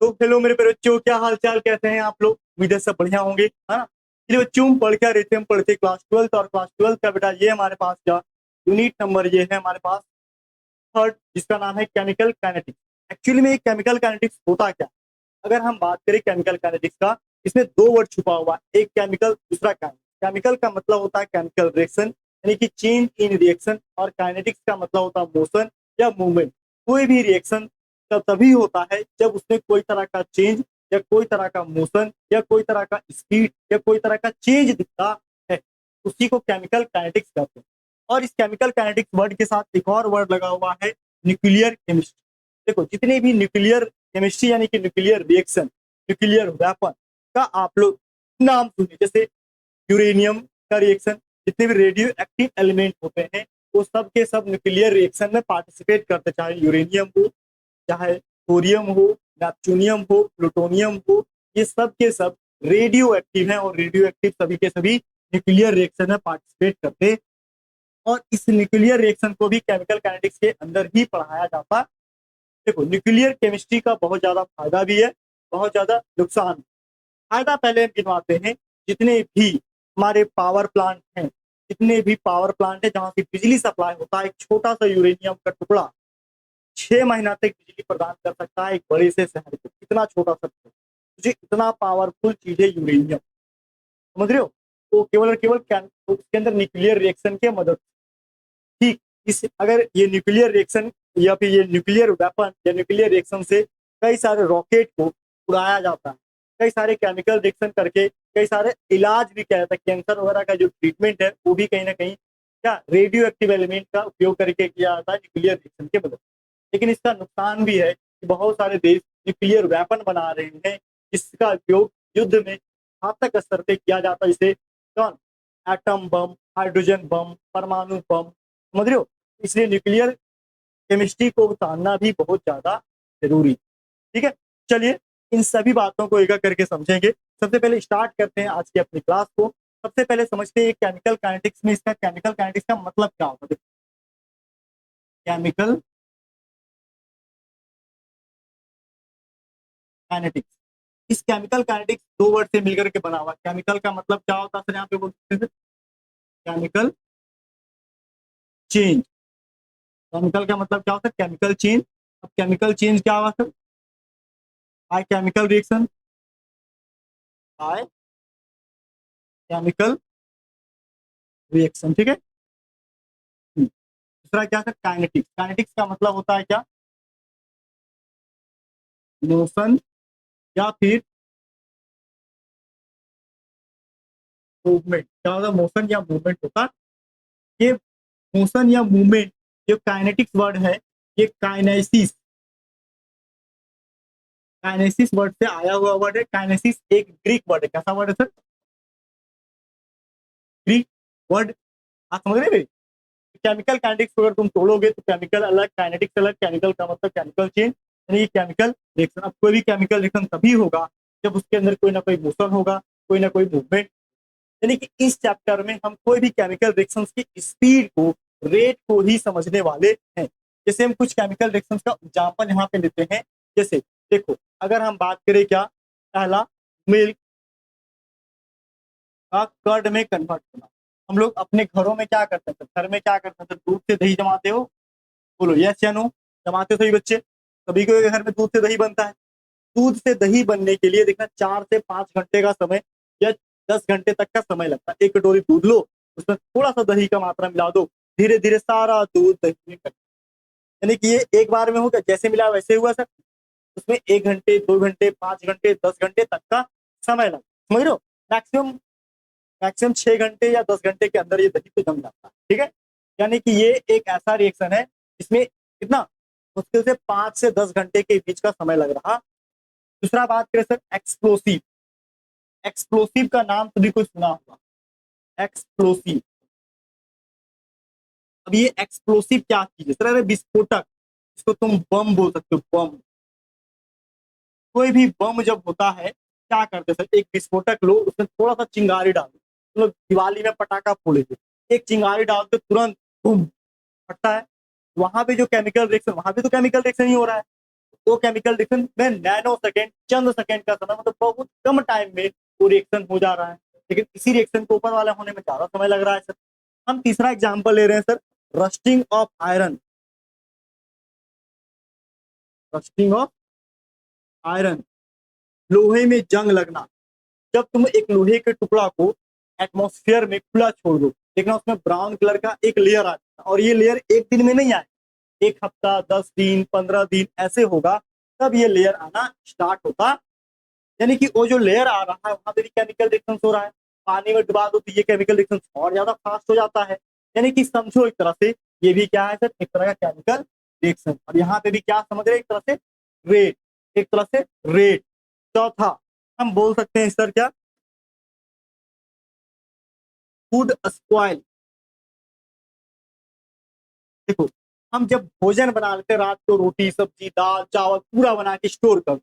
तो हेलो मेरे प्यारे बच्चों, क्या हाल चाल, कैसे हैं आप लोग? उम्मीद है सब बढ़िया होंगे, है ना। चलिए बच्चों, हम पढ़ क्या रहे थे? हम पढ़ते क्लास ट्वेल्थ, और क्लास ट्वेल्थ का बेटा ये हमारे पास क्या यूनिट नंबर ये है हमारे पास थर्ड, जिसका नाम है केमिकल काइनेटिक्स। एक्चुअली में केमिकल काइनेटिक्स होता क्या? अगर हम बात करें केमिकल काइनेटिक्स का, इसमें दो वर्ड छुपा हुआ है, एक केमिकल, दूसरा काइनेटिक्स। केमिकल का मतलब होता है केमिकल रिएक्शन, यानी कि चेंज इन रिएक्शन, और काइनेटिक्स का मतलब होता है मोशन या मूवमेंट। कोई भी रिएक्शन तब तभी होता है जब उसमें कोई तरह का चेंज या कोई तरह का मोशन या कोई तरह का स्पीड या कोई तरह का चेंज दिखता है, उसी को केमिकल काइनेटिक्स कहते हैं। और इस केमिकल काइनेटिक्स वर्ड के साथ एक और वर्ड लगा हुआ है, न्यूक्लियर केमिस्ट्री। देखो, जितने भी न्यूक्लियर केमिस्ट्री यानी कि न्यूक्लियर रिएक्शन, न्यूक्लियर वेपन का आप लोग नाम सुने, जैसे यूरेनियम का रिएक्शन, जितने भी रेडियो एक्टिव एलिमेंट होते हैं वो सब के सब न्यूक्लियर रिएक्शन में पार्टिसिपेट करते, चाहे यूरेनियम हो, चाहे थोरियम हो, नेपच्यूनियम हो, प्लूटोनियम हो, ये सब के सब रेडियो एक्टिव हैं, और रेडियो एक्टिव सभी के सभी न्यूक्लियर रिएक्शन में पार्टिसिपेट करते। और इस न्यूक्लियर रिएक्शन को भी केमिकल काइनेटिक्स के अंदर ही पढ़ाया जाता। देखो, न्यूक्लियर केमिस्ट्री का बहुत ज्यादा फायदा भी है, बहुत ज्यादा नुकसान भी। फायदा पहले हम गिनवाते हैं। जितने भी हमारे पावर प्लांट हैं, जितने भी पावर प्लांट है जहां से बिजली सप्लाई होता है, एक छोटा सा यूरेनियम का टुकड़ा 6 महीना तक बिजली प्रदान कर सकता है एक बड़े से शहर को। इतना छोटा सा मुझे, इतना पावरफुल चीज है यूरेनियम, समझ रहे हो? तो केवल और केवल तो उसके अंदर न्यूक्लियर रिएक्शन के मदद। ठीक, इस अगर ये न्यूक्लियर रिएक्शन या फिर ये न्यूक्लियर वेपन या न्यूक्लियर रिएक्शन से कई सारे रॉकेट को उड़ाया जाता है, कई सारे केमिकल रिएक्शन करके कई सारे इलाज भी किया जाता है। कैंसर वगैरह का जो ट्रीटमेंट है वो भी कहीं ना कहीं क्या रेडियो एक्टिव एलिमेंट का उपयोग करके किया जाता है न्यूक्लियर रिएक्शन के मदद। लेकिन इसका नुकसान भी है कि बहुत सारे देश न्यूक्लियर वेपन बना रहे हैं, जिसका उपयोग युद्ध में घातक स्तर पे किया जाता है, जैसे कौन, एटम बम, हाइड्रोजन बम, परमाणु बम, समझ रहे हो? इसलिए न्यूक्लियर केमिस्ट्री को जानना भी बहुत ज्यादा जरूरी। ठीक है, चलिए इन सभी बातों को एक एक करके समझेंगे। सबसे पहले स्टार्ट करते हैं आज की अपनी क्लास को। सबसे पहले समझते हैं केमिकल काइनेटिक्स में इसका केमिकल काइनेटिक्स का मतलब क्या होता है। केमिकल काइनेटिक्स, इस केमिकल काइनेटिक्स दो वर्ड से मिलकर के बना हुआ। केमिकल का मतलब क्या होता है सर? यहाँ पे बोलते हैं केमिकल चेंज। केमिकल का मतलब क्या होता है? Chemical change. अब केमिकल चेंज क्या हुआ sir? By chemical reaction, by chemical reaction. ठीक है। दूसरा क्या है? काइनेटिक्स। काइनेटिक्स का मतलब होता है क्या? मोशन या फिर मूवमेंट। क्या होता है? मोशन या मूवमेंट होता है। ये मोशन या मूवमेंट, जो काइनेटिक्स वर्ड है, ये काइनेसिस, काइनेसिस वर्ड से आया हुआ वर्ड है। काइनेसिस एक ग्रीक वर्ड है। कैसा वर्ड है सर? Greek word. आप समझ रहे हैं? केमिकल काइनेटिक्स अगर तुम तोड़ोगे तो केमिकल अलग, काइनेटिक्स अलग। केमिकल का मतलब केमिकल चेंज, यानी केमिकल रिएक्शन। अब कोई भी केमिकल रिएक्शन तभी होगा जब उसके अंदर कोई ना कोई मोशन होगा, कोई ना कोई मूवमेंट। यानी कि इस चैप्टर में हम कोई भी केमिकल रिएक्शन की स्पीड को, रेट को ही समझने वाले हैं। जैसे हम कुछ केमिकल रिएक्शन का एग्जाम्पल यहाँ पे लेते हैं। जैसे देखो, अगर हम बात करें क्या, पहला मिल्क का कर्ड में कन्वर्ट होना। हम लोग अपने घरों में क्या करते हैं? घर में क्या करते हैं? दूध से दही जमाते हो? बोलो यस या नो। जमाते हो सभी बच्चे? सभी के घर में दूध से दही बनता है। दूध से दही बनने के लिए देखना 4 से 5 घंटे का समय या 10 घंटे तक का समय लगता है। एक कटोरी दूध लो, उसमें थोड़ा सा दही का मात्रा मिला दो, धीरे धीरे सारा दूध दही में कर, यानी कि ये एक बार में हो गया, जैसे मिला वैसे हुआ सर। उसमें 1 घंटे, 2 घंटे, 5 घंटे, 10 घंटे तक का समय लगा, समझ रहे हो? मैक्सिमम मैक्सिमम 6 घंटे या 10 घंटे के अंदर ये दही पे जम जाता है। ठीक है, यानी कि ये एक ऐसा रिएक्शन है इसमें कितना मुश्किल से 5 से 10 घंटे के बीच का समय लग रहा। दूसरा बात करें सर, एक्सप्लोसिव। एक्सप्लोसिव का नाम सभी को सुना होगा, एक्सप्लोसिव। अब ये एक्सप्लोसिव क्या चीज है सर? अरे विस्फोटक, इसको तुम बम बोल सकते हो, बम। कोई भी बम जब होता है क्या करते सर? एक विस्फोटक लो, उसमें थोड़ा सा चिंगारी डालो, तो लोग दिवाली में पटाखा फोड़ेंगे, एक चिंगारी डालते तुरंत बूम फटता है। वहां पे जो केमिकल रिएक्शन, वहां पे तो केमिकल रिएक्शन ही हो रहा है। वो केमिकल रिएक्शन में नैनो सेकेंड, चंद सेकेंड का समय, मतलब बहुत कम टाइम में वो रिएक्शन हो जा रहा है, लेकिन इसी रिएक्शन को ऊपर वाले होने में ज्यादा समय लग रहा है सर। हम तीसरा एग्जाम्पल ले रहे हैं sir, rusting of iron. Rusting of iron, लोहे में जंग लगना। जब तुम एक लोहे के टुकड़ा को एटमॉस्फेयर में खुला छोड़ दो, देखना उसमें ब्राउन कलर का एक लेयर आता है, और ये लेयर एक दिन में नहीं आए, एक हफ्ता, 10 दिन, 15 दिन ऐसे होगा, तब ये लेयर आना स्टार्ट होता। यानी कि वो जो लेयर आ रहा है वहां पे भी केमिकल रिएक्शन हो रहा है, पानी में डुबा दो तो ये केमिकल रिएक्शन और ज्यादा फास्ट हो जाता है। यानी कि समझो एक तरह से ये भी क्या है सर, एक तरह का केमिकल रिएक्शन। और यहाँ पे भी क्या समझ रहे हैं, एक तरह से रेट, एक तरह से रेट। चौथा हम बोल सकते हैं सर क्या, फूड स्पॉइल। देखो हम जब भोजन बना लेते हैं रात को, रोटी सब्जी दाल चावल पूरा बना के स्टोर कर,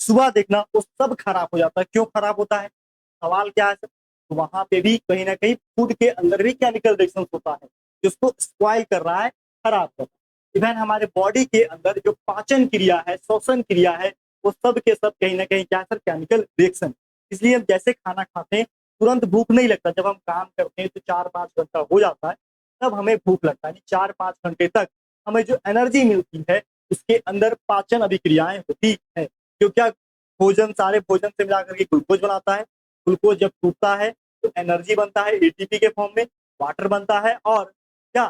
सुबह देखना वो सब खराब हो जाता है। क्यों खराब होता है, सवाल क्या है सर, तो वहां पे भी कहीं ना कहीं फूड के अंदर भी केमिकल रिएक्शन होता है, जिसको स्पॉइल कर रहा है, खराब कर रहा है। इवन हमारे बॉडी के अंदर जो पाचन क्रिया है, श्वसन क्रिया है, वो सब के सब कहीं ना कहीं क्या है सर, केमिकल रिएक्शन। इसलिए हम जैसे खाना खाते हैं तुरंत भूख नहीं लगता, जब हम काम करते हैं तो 4-5 घंटा हो जाता है तब हमें भूख लगता है। 4-5 घंटे तक हमें जो एनर्जी मिलती है उसके अंदर पाचन अभिक्रियाएं होती है, जो क्या भोजन, सारे भोजन से मिला करके ग्लूकोज बनाता है। ग्लूकोज जब टूटता है तो एनर्जी बनता है एटीपी के फॉर्म में, वाटर बनता है, और क्या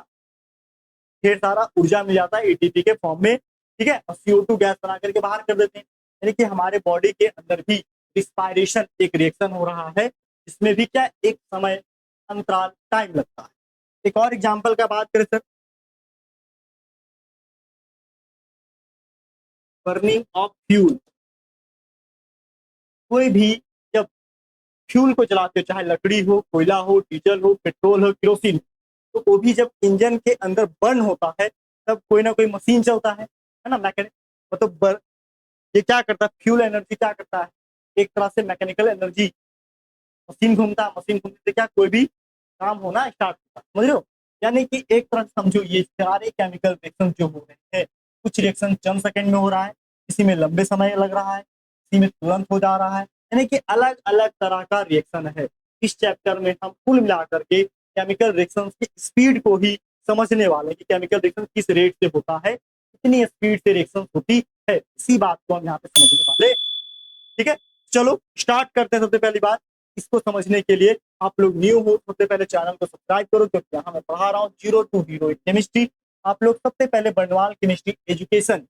ढेर सारा ऊर्जा मिल जाता है एटीपी के फॉर्म में, ठीक है, और CO2 गैस बना करके बाहर कर देते हैं। यानी कि हमारे बॉडी के अंदर भी रिस्पायरेशन एक रिएक्शन हो रहा है, जिसमें भी क्या एक समय अंतराल टाइम लगता है। एक और एग्जाम्पल का बात करें सर, बर्निंग ऑफ फ्यूल। कोई भी जब फ्यूल को जलाते हो, चाहे लकड़ी हो, कोयला हो, डीजल हो, पेट्रोल हो, केरोसिन, तो वो भी जब इंजन के अंदर बर्न होता है तब कोई ना कोई मशीन चलता है ना, मैकेनिक, मतलब ये क्या करता है, फ्यूल एनर्जी क्या करता है, एक तरह से मैकेनिकल एनर्जी, मशीन घूमता है, मशीन घूमने से क्या कोई भी काम होना स्टार्ट होता है, समझ रहे हो। यानी कि एक तरह से समझो ये सारे केमिकल रिएक्शन जो हो रहे हैं, कुछ रिएक्शन चंद सेकंड में हो रहा है, किसी में लंबे समय लग रहा है, किसी में तुरंत हो जा रहा है, यानी कि अलग अलग तरह का रिएक्शन है। इस चैप्टर में हम कुल मिला करके केमिकल रिएक्शन की स्पीड को ही समझने वाले कि केमिकल रिएक्शन किस रेट से होता है, कितनी स्पीड से रिएक्शन होती है, इसी बात को हम यहाँ पे समझने वाले। ठीक है, चलो स्टार्ट करते हैं। सबसे पहली बात, इसको समझने के लिए आप लोग न्यू हो, सबसे पहले चैनल को सब्सक्राइब करो, क्योंकि यहाँ मैं पढ़ा रहा हूँ 0 to हीरो केमिस्ट्री। आप लोग सबसे पहले बर्नवाल केमिस्ट्री एजुकेशन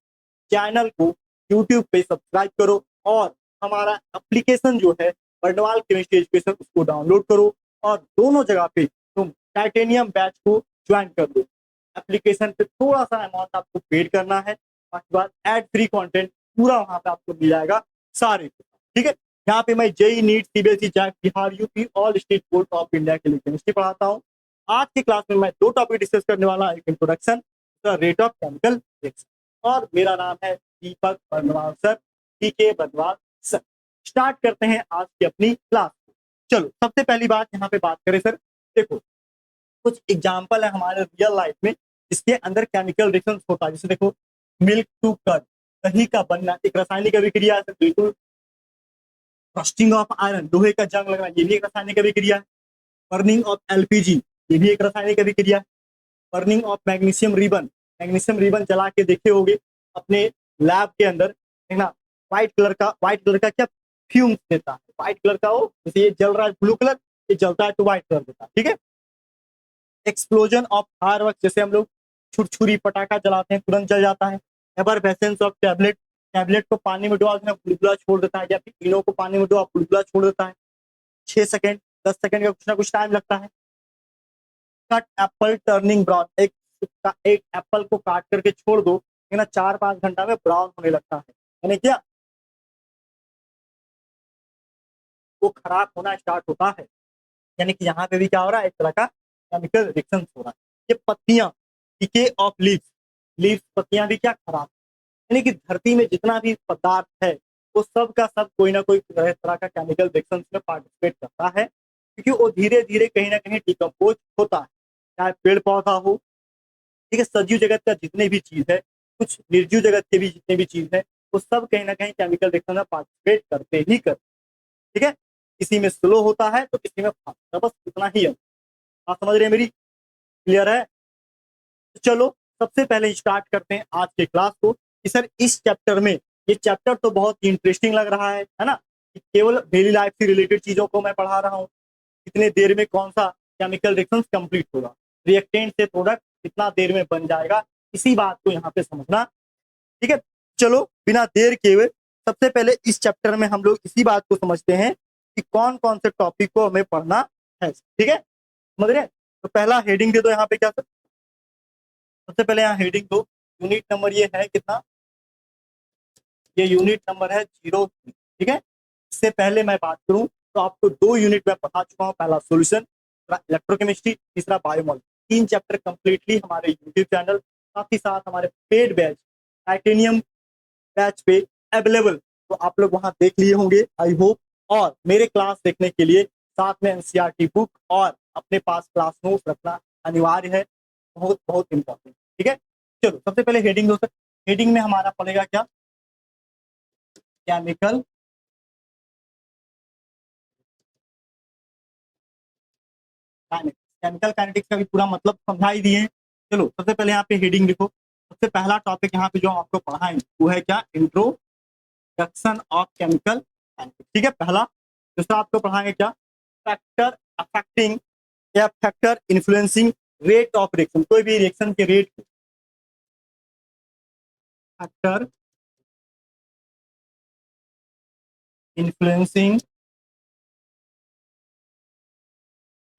चैनल को यूट्यूब पे सब्सक्राइब करो, और हमारा एप्लीकेशन जो है बर्नवाल केमिस्ट्री एजुकेशन, उसको डाउनलोड करो, और दोनों जगह पे तुम टाइटेनियम बैच को ज्वाइन कर दो। एप्लीकेशन पे थोड़ा सा अमाउंट आपको पेड करना है, बाकी बात एड फ्री कंटेंट पूरा वहां पे आपको मिल जाएगा सारे, ठीक है। यहाँ पे मैं JEE NEET CBSE JAC Bihar UP all state board of India के लिए केमिस्ट्री पढ़ाता हूँ। आज की क्लास में मैं 2 टॉपिक डिस्कस करने वाला, एक introduction, rate of chemical reaction, और मेरा नाम है दीपक बर्नवाल सर, पीके बर्नवाल सर। स्टार्ट करते हैं आज की अपनी क्लास। चलो सबसे पहली बात यहाँ पे बात करें सर, देखो कुछ एग्जाम्पल है हमारे रियल लाइफ में जिसके अंदर केमिकल रिएक्शन होता है। जैसे देखो मिल्क टू कर्ड, दही का बनना एक रासायनिक अभिक्रिया है, बिल्कुल। रस्टिंग ऑफ आयरन, लोहे का जंग लगना, ये भी एक रासायनिक अभिक्रिया है। बर्निंग ऑफ एलपीजी, ये भी एक रासायनिक अभिक्रिया है। Burning of magnesium ribbon, magnesium ribbon जला के देखे होंगे अपने लैब के अंदर, है ना, व्हाइट कलर का क्या फ्यूम्स देता है, व्हाइट कलर का, वो जैसे ये जल रहा है ब्लू कलर, ये जलता है तो व्हाइट कलर देता है, ठीक है। एक्सप्लोजन ऑफ फायरवर्क्स, जैसे हम लोग छुरछुरी पटाखा जलाते हैं तुरंत जल जाता है। एबरवेसेंस ऑफ टैबलेट, टैबलेट को पानी में डुबा देना, बुलबुला छोड़ देता है, या फिर इनो को पानी में डुबा बुलबुला छोड़ देता है। 6 सेकंड 10 सेकंड का कुछ ना कुछ टाइम लगता है। कट एप्पल टर्निंग ब्राउन, एक एप्पल को काट करके छोड़ दो, है ना, 4-5 घंटा में ब्राउन होने लगता है, यानी क्या वो खराब होना स्टार्ट होता है। यानी कि यहाँ पे भी क्या हो रहा है, एक तरह का केमिकल रिएक्शन हो रहा है। ये पत्तियां, डीके ऑफ लीव्स, लीव्स पत्तियां भी क्या खराब, यानी कि धरती में जितना भी पदार्थ है वो सब का सब कोई ना कोई तरह का केमिकल रिएक्शन में पार्टिसिपेट करता है, क्योंकि वो धीरे धीरे कहीं ना कहीं डिकम्पोज होता है। चाहे पेड़ पौधा हो, ठीक है, सजीव जगत का जितने भी चीज है, कुछ निर्जीव जगत के भी जितने भी चीज है, वो सब कहीं ना कहीं केमिकल रिएक्शन में पार्टिसिपेट करते ही करते। ठीक है, किसी में स्लो होता है तो किसी में फास्ट, तो बस इतना ही है। आप समझ रहे हैं मेरी? क्लियर है? तो चलो सबसे पहले स्टार्ट करते हैं आज के क्लास को कि सर इस चैप्टर में, ये चैप्टर तो बहुत ही इंटरेस्टिंग लग रहा है ना, कि केवल डेली लाइफ से रिलेटेड चीजों को मैं पढ़ा रहा हूँ। कितने देर में कौन सा केमिकल रिएक्शन कंप्लीट होगा, रिएक्टेंट से प्रोडक्ट कितना देर में बन जाएगा, इसी बात को यहाँ पे समझना। ठीक है, चलो बिना देर के हुए सबसे पहले इस चैप्टर में हम लोग इसी बात को समझते हैं कि कौन कौन से टॉपिक को हमें पढ़ना है। ठीक है, समझ रहे हैं? तो पहला हेडिंग दे दो यहाँ पे, क्या सर? सबसे पहले यहाँ हेडिंग दो, यूनिट नंबर ये है कितना, ये यूनिट नंबर है 0। ठीक है, इससे पहले मैं बात करूं तो आपको 2 यूनिट में पढ़ा चुका हूं, पहला सॉल्यूशन, इलेक्ट्रोकेमिस्ट्री, तीसरा बायोमॉल। 3 चैप्टर कंप्लीटली हमारे यूट्यूब चैनल, साथ ही साथ हमारे पेड बैच टाइटेनियम बैच पे अवेलेबल, तो आप लोग वहां देख लिए होंगे आई होप। और मेरे क्लास देखने के लिए साथ में एनसीईआरटी बुक और अपने पास क्लास नोट्स रखना अनिवार्य है, बहुत बहुत इंपॉर्टेंट। ठीक है, चलो सबसे पहले हेडिंग दो सर। हेडिंग में हमारा पड़ेगा क्या, केमिकल काइनेटिक्स। केमिकल काइनेटिक्स का भी पूरा मतलब समझा ही दिए। चलो सबसे पहले यहाँ पे हेडिंग लिखो। सबसे पहला टॉपिक यहाँ पे जो हम आपको पढ़ाएंगे वो है क्या, इंट्रोडक्शन ऑफ केमिकल काइनेटिक्स। ठीक है, पहला। दूसरा आपको पढ़ाएंगे क्या, फैक्टर अफेक्टिंग या factor influencing rate of reaction, कोई भी रिएक्शन के rate, factor influencing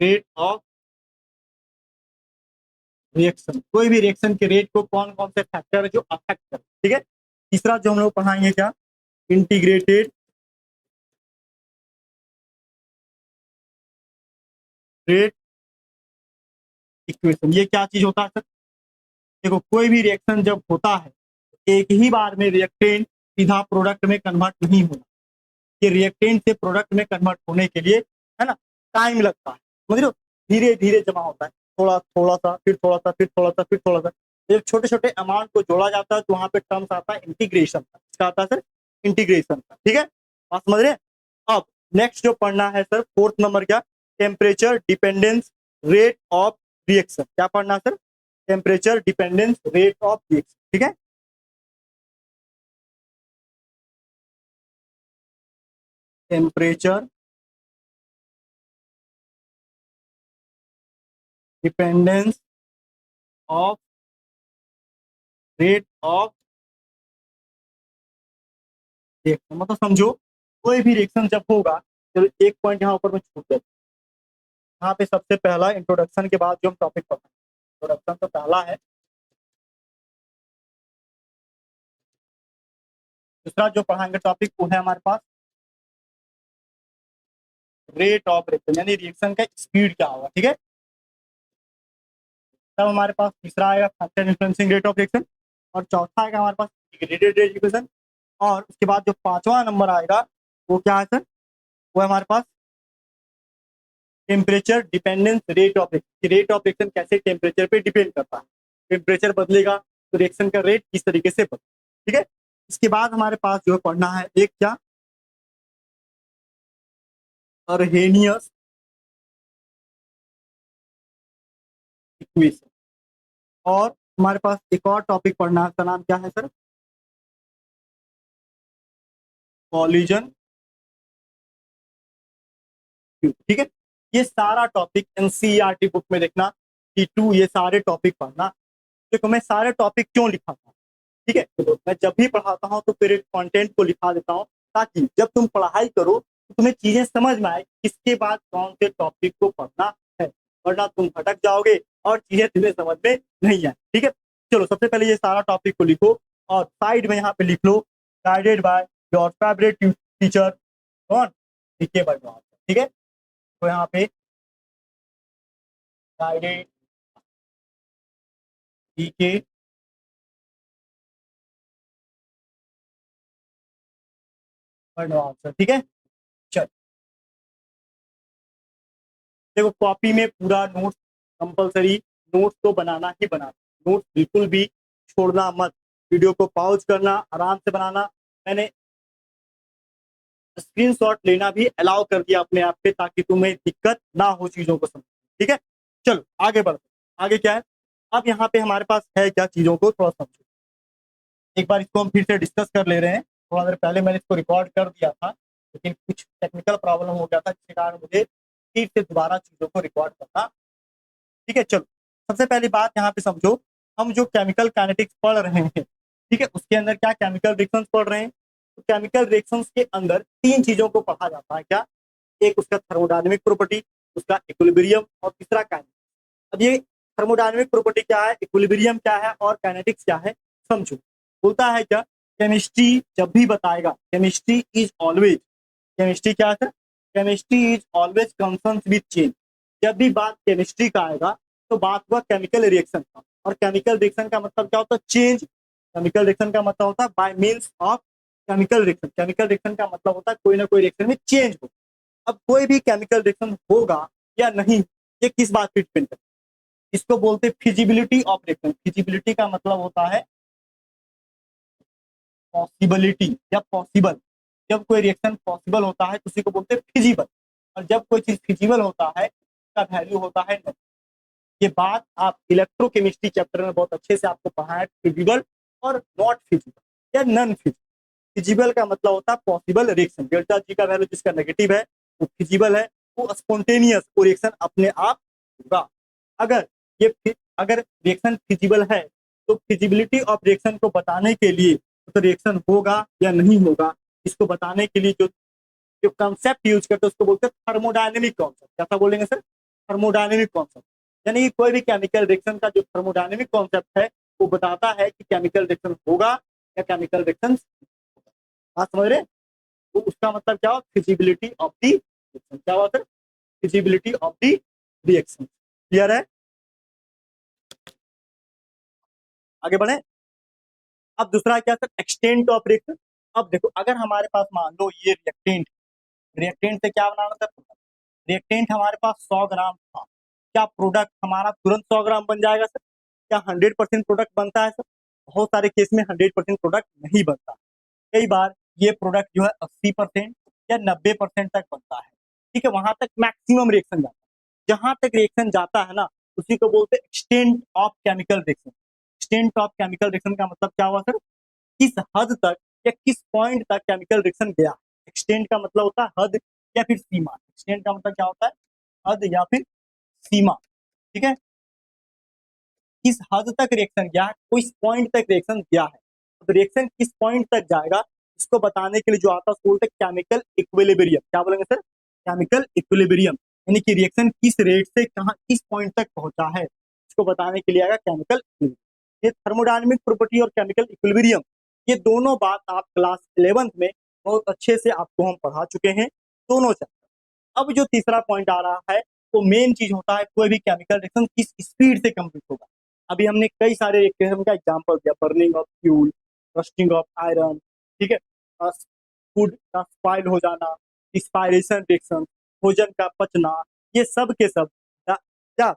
rate of reaction, कोई भी रिएक्शन के रेट को कौन कौन से फैक्टर है जो अफेक्ट कर। ठीक है, तीसरा जो हम लोग पढ़ाएंगे क्या, इंटीग्रेटेड रेट इक्वेशन। ये क्या चीज होता है सर? देखो कोई भी रिएक्शन जब होता है एक ही बार में रिएक्टेंट सीधा प्रोडक्ट में कन्वर्ट नहीं होना, ये रिएक्टेंट से प्रोडक्ट में कन्वर्ट होने के लिए, है ना, टाइम लगता है, समझ रहे हो, धीरे धीरे जमा होता है, थोड़ा थोड़ा सा, फिर थोड़ा सा, फिर थोड़ा सा, फिर थोड़ा सा, जब छोटे छोटे अमाउंट को जोड़ा जाता है तो वहां पे टर्म्स आता है इंटीग्रेशन का। इसका आता है सर इंटीग्रेशन का। ठीक है, आप समझ रहे हैं? अब नेक्स्ट जो पढ़ना है सर, फोर्थ नंबर क्या, temperature dependence rate of reaction. क्या पढ़ना sir, temperature dependence rate of reaction. ठीक है, temperature dependence of rate of reaction, मतलब समझो कोई भी रिएक्शन जब होगा, चलो एक पॉइंट यहाँ ऊपर में छूट गया, यहाँ पे सबसे पहला इंट्रोडक्शन के बाद जो हम टॉपिक पढ़ेंगे, इंट्रोडक्शन तो पहला है। दूसरा जो पढ़ाएंगे टॉपिक वो है हमारे पास रेट ऑफ रिएक्शन, यानी रिएक्शन का स्पीड क्या होगा। ठीक है, तब हमारे पास तीसरा आएगा factor influencing rate of reaction, और चौथा आएगा हमारे पास इंटीग्रेटेड रेट इक्वेशन, और उसके बाद जो पांचवा नंबर आएगा वो क्या है सर, वो है हमारे पास temperature dependence rate of reaction. Rate of reaction कैसे टेम्परेचर पे डिपेंड करता है, टेम्परेचर बदलेगा तो रिएक्शन का रेट किस तरीके से बदलेगा। ठीक है, इसके बाद हमारे पास जो है पढ़ना है एक क्या, अर्हेनियस इक्वेशन, और हमारे पास एक और टॉपिक पढ़ना है, उसका नाम क्या है सर, कॉलिजन ट्यूब। ठीक है, ये सारा टॉपिक एनसीईआरटी बुक में देखना, T2, ये सारे टॉपिक पढ़ना। देखो मैं सारे टॉपिक क्यों लिखाता हूँ, ठीक है, तो मैं जब भी पढ़ाता हूँ तो फिर कंटेंट को लिखा देता हूँ, ताकि जब तुम पढ़ाई करो तो तुम्हें चीजें समझ में आए किसके बाद कौन से टॉपिक को पढ़ना है, वरना तुम भटक जाओगे और चीजें तुम्हें समझ में नहीं आए। ठीक है, चलो सबसे पहले ये सारा टॉपिक को लिखो, और साइड में यहाँ पे लिख लो guided by your favourite teacher, कौन, डीके बर्नौल। ठीक है, तो यहाँ पे गाइडेड डीके बर्नौल। ठीक है, चल देखो कॉपी में पूरा नोट्स कंपलसरी, नोट्स तो बनाना ही बनाना, नोट्स बिल्कुल भी छोड़ना मत, वीडियो को पॉज करना, आराम से बनाना, मैंने स्क्रीनशॉट लेना भी अलाउ कर दिया अपने आप पे, ताकि तुम्हें दिक्कत ना हो चीजों को समझ। ठीक है, चलो आगे बढ़ते। आगे क्या है, अब यहाँ पे हमारे पास है क्या, चीजों को थोड़ा समझो। एक बार इसको हम फिर से डिस्कस कर ले रहे हैं। थोड़ा देर पहले मैंने इसको रिकॉर्ड कर दिया था, लेकिन कुछ टेक्निकल प्रॉब्लम हो गया था, जिसके कारण मुझे फिर से दोबारा चीजों को रिकॉर्ड करना। ठीक है, चलो सबसे पहली बात यहाँ पे समझो, हम जो केमिकल काइनेटिक्स पढ़ रहे हैं, ठीक है, उसके अंदर क्या केमिकल रिएक्शंस पढ़ रहे हैं। तो केमिकल रिएक्शंस के अंदर तीन चीजों को पढ़ा जाता है। क्या? एक उसका थर्मोडायनेमिक प्रॉपर्टी, उसका इक्विलिब्रियम, और तीसरा काइनेटिक्स। अब ये थर्मोडायनेमिक प्रॉपर्टी क्या है, इक्विलिब्रियम क्या है, और काइनेटिक्स क्या है, समझो। बोलता है क्या, केमिस्ट्री जब भी बताएगा, केमिस्ट्री इज ऑलवेज, केमिस्ट्री क्या है, chemistry is always concern with change. जब भी बात केमिस्ट्री का आएगा तो बात हुआ केमिकल रिएक्शन का, और केमिकल रिएक्शन का मतलब क्या होता है, चेंज। केमिकल रिएक्शन का मतलब होता है by means of chemical reaction. Chemical reaction का मतलब होता है कोई ना कोई रिएक्शन में चेंज हो। अब कोई भी केमिकल रिएक्शन होगा या नहीं, ये किस बात पे डिपेंड करता है, इसको बोलते हैं फिजिबिलिटी ऑफ रिएक्शन। फिजिबिलिटी का मतलब होता है पॉसिबिलिटी या पॉसिबल। जब कोई रिएक्शन पॉसिबल होता है तो उसी को बोलते हैं फिजिबल, और जब कोई चीज फिजिबल होता है उसका वैल्यू होता है नहीं। ये बात आप इलेक्ट्रोकेमिस्ट्री चैप्टर में बहुत अच्छे से आपको पढ़ा है, फिजिबल और नॉट फिजिबल या नॉन फिजिबल। फिजिबल का मतलब होता है पॉसिबल रिएक्शन, डेल्टा जी का वैल्यू जिसका नेगेटिव है वो फिजिबल है, वो स्पॉन्टेनियस, वो रिएक्शन अपने आप होगा। अगर अगर रिएक्शन फिजिबल है तो फिजिबिलिटी ऑफ रिएक्शन को बताने के लिए, तो रिएक्शन होगा या नहीं होगा, इसको बताने के लिए जो जो कॉन्सेप्ट यूज करते हैं उसको बोलते हैं थर्मोडायनेमिक कॉन्सेप्ट। क्या बोलेंगे सर? Thermodynamic concept. यानी कि कोई भी केमिकल रिएक्शन का जो थर्मोडायनेमिक कॉन्सेप्ट है वो बताता है कि केमिकल रिएक्शन होगा या केमिकल रिएक्शन। बात समझ रहे हैं? तो उसका मतलब क्या हो, फिजिबिलिटी ऑफ दी रिएक्शन। क्या हुआ sir? Feasibility of the reaction. Clear है? आगे बढ़े। अब दूसरा क्या सर, एक्सटेंट ऑफ रिएक्शन। अब देखो, अगर हमारे पास मान लो ये रिएक्टेंट, रिएक्टेंट से क्या बनाना था, रिएक्टेंट हमारे पास 100 ग्राम था, क्या प्रोडक्ट हमारा तुरंत 100 ग्राम बन जाएगा सर? क्या 100% प्रोडक्ट बनता है सर? बहुत सारे केस में 100% प्रोडक्ट नहीं बनता। कई बार ये प्रोडक्ट जो है 80% या 90% तक बनता है। ठीक है, वहां तक मैक्सिमम रिएक्शन जाता है। जहां तक रिएक्शन जाता है ना, उसी को बोलते हैं extent of chemical reaction. Extent of chemical reaction का मतलब क्या हुआ सर, किस हद तक या किस पॉइंट तक केमिकल रिएक्शन गया। एक्सटेंट का मतलब होता है हद या फिर सीमा। एक्सटेंट का मतलब क्या होता है, हद या फिर सीमा। ठीक है, किस हद तक रिएक्शन गया है, किस पॉइंट तक रिएक्शन गया है। तो रिएक्शन किस पॉइंट तक जाएगा, इसको बताने के लिए जो आता है उसको बोलते हैं केमिकल इक्विलिब्रियम। क्या बोलेंगे सर? Chemical equilibrium. यानी कि रिएक्शन किस रेट से कहाँ किस पॉइंट तक पहुंचा है, इसको बताने के लिए आएगा केमिकल इक्विलिब्रियम। ये थर्मोडायनेमिक प्रॉपर्टी और केमिकल इक्विलिब्रियम, ये दोनों बात आप क्लास 11th में बहुत अच्छे से आपको हम पढ़ा चुके हैं, दोनों चैप्टर। अब जो तीसरा पॉइंट आ रहा है, वो मेन चीज होता है कोई भी केमिकल रिएक्शन किस स्पीड से कंप्लीट होगा। अभी हमने कई सारे रिएक्शन का एग्जांपल दिया, burning of fuel, rusting of iron, ठीक है, फूड का स्पाइल हो जाना, एक्सपायरेशन रिएक्शन, भोजन का पचना, ये सब के सब क्या,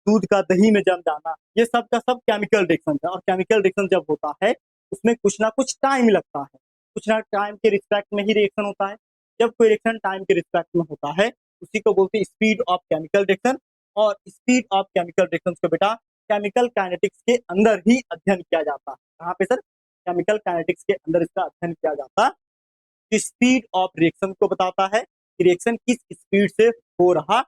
दूध का दही में जम जाना, ये सब का सब केमिकल रिएक्शन है। और केमिकल रिएक्शन जब होता है उसमें कुछ ना कुछ टाइम लगता है, कुछ ना टाइम के रिस्पेक्ट में ही रिएक्शन होता है। जब कोई रिएक्शन टाइम के रिस्पेक्ट में होता है उसी को बोलते हैं स्पीड ऑफ केमिकल रिएक्शन। और स्पीड ऑफ केमिकल रिएक्शन को बेटा केमिकल काइनेटिक्स के अंदर ही अध्ययन किया जाता है। कहाँ पे सर? केमिकल काइनेटिक्स के अंदर इसका अध्ययन किया जाता है। स्पीड ऑफ रिएक्शन को बताता है कि रिएक्शन किस स्पीड से हो रहा।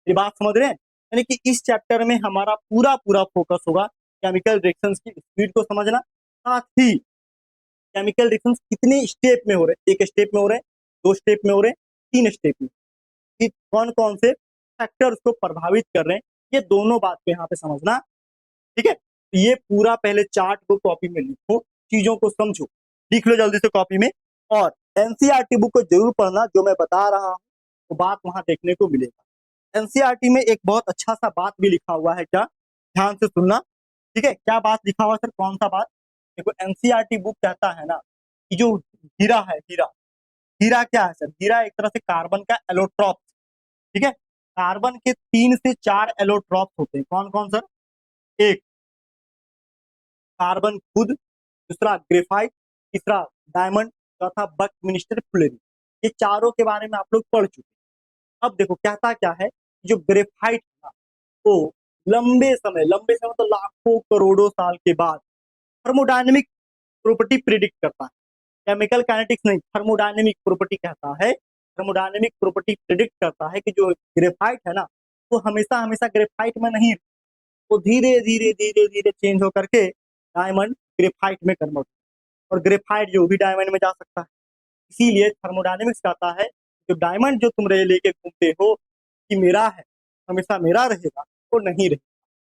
ये बात समझ रहे हैं? यानी कि इस चैप्टर में हमारा पूरा पूरा फोकस होगा केमिकल रिएक्शंस की स्पीड को समझना, साथ ही केमिकल रिएक्शंस कितने स्टेप में हो रहे, एक स्टेप में हो रहे, दो स्टेप में हो रहे, तीन स्टेप में, कि कौन कौन से फैक्टर्स को प्रभावित कर रहे हैं, ये दोनों बात को यहाँ पे समझना। ठीक है, ये पूरा पहले चार्ट को कॉपी में लिखो, चीजों को समझो, लिख लो जल्दी से कॉपी में। और एनसीईआरटी बुक को जरूर पढ़ना, जो मैं बता रहा हूँ वो बात वहां देखने को मिलेगा। एनसीईआरटी में एक बहुत अच्छा सा बात भी लिखा हुआ है, क्या, ध्यान से सुनना। ठीक है, क्या बात लिखा हुआ सर, कौन सा बात? देखो, एनसीईआरटी बुक कहता है ना कि जो हीरा है, हीरा, हीरा क्या है सर, हीरा एक तरह से कार्बन का एलोट्रॉप। ठीक है, कार्बन के 3 से 4 एलोट्रॉप होते हैं। कौन कौन सर? एक, कार्बन खुद, दूसरा ग्रेफाइट, तीसरा डायमंड, चौथा बकमिंस्टर फुलेरी। ये चारों के बारे में आप लोग पढ़ चुके हैं। अब देखो कहता क्या है, जो ग्रेफाइट था वो लंबे समय तो लाखों करोड़ों साल के बाद थर्मोडायनेमिक प्रॉपर्टी प्रिडिक्ट करता है। केमिकल काइनेटिक्स नहीं, थर्मोडायनेमिक प्रॉपर्टी कहता है। थर्मोडायनेमिक प्रॉपर्टी प्रिडिक्ट करता है कि जो ग्रेफाइट है ना, वो हमेशा हमेशा ग्रेफाइट में नहीं, वो धीरे धीरे धीरे धीरे चेंज होकर के डायमंड ग्रेफाइट में कन्वर्ट, और ग्रेफाइट जो भी डायमंड में जा सकता है। इसीलिए थर्मोडायनेमिक्स कहता है जो डायमंड जो तुम लेके घूमते हो कि मेरा है, हमेशा मेरा रहेगा, वो नहीं रहेगा,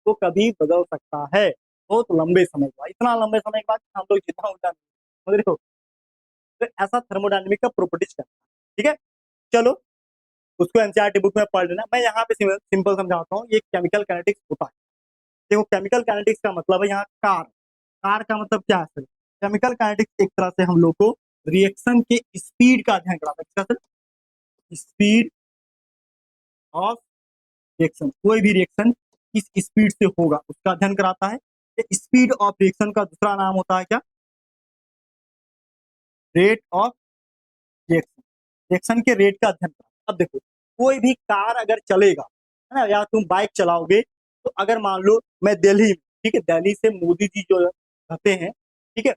वो कभी बदल सकता है बहुत लंबे समय बाद, इतना लंबे समय के बाद हम लोग जितना उतना समझ रहे हो। तो ऐसा थर्मोडायनेमिक का प्रॉपर्टीज करता है। ठीक है, चलो उसको एनसीईआरटी बुक में पढ़ लेना। मैं यहाँ पे सिंपल समझाता हूँ, ये केमिकल काइनेटिक्स होता है। देखो केमिकल काइनेटिक्स का मतलब है यहाँ कार, कार का मतलब क्या है सर? केमिकल काइनेटिक्स एक तरह से हम लोग को रिएक्शन के स्पीड का अध्ययन कराता है। सर स्पीड ऑफ रिएक्शन, कोई भी रिएक्शन किस स्पीड से होगा उसका अध्ययन कराता है। स्पीड ऑफ रिएक्शन का दूसरा नाम होता है क्या? रेट ऑफ रिएक्शन, रिएक्शन के रेट का अध्ययन कराता है। अब देखो कोई भी कार अगर चलेगा है ना, या तुम बाइक चलाओगे, तो अगर मान लो मैं दिल्ली, ठीक है, दिल्ली से मोदी जी जो रहते हैं, ठीक है,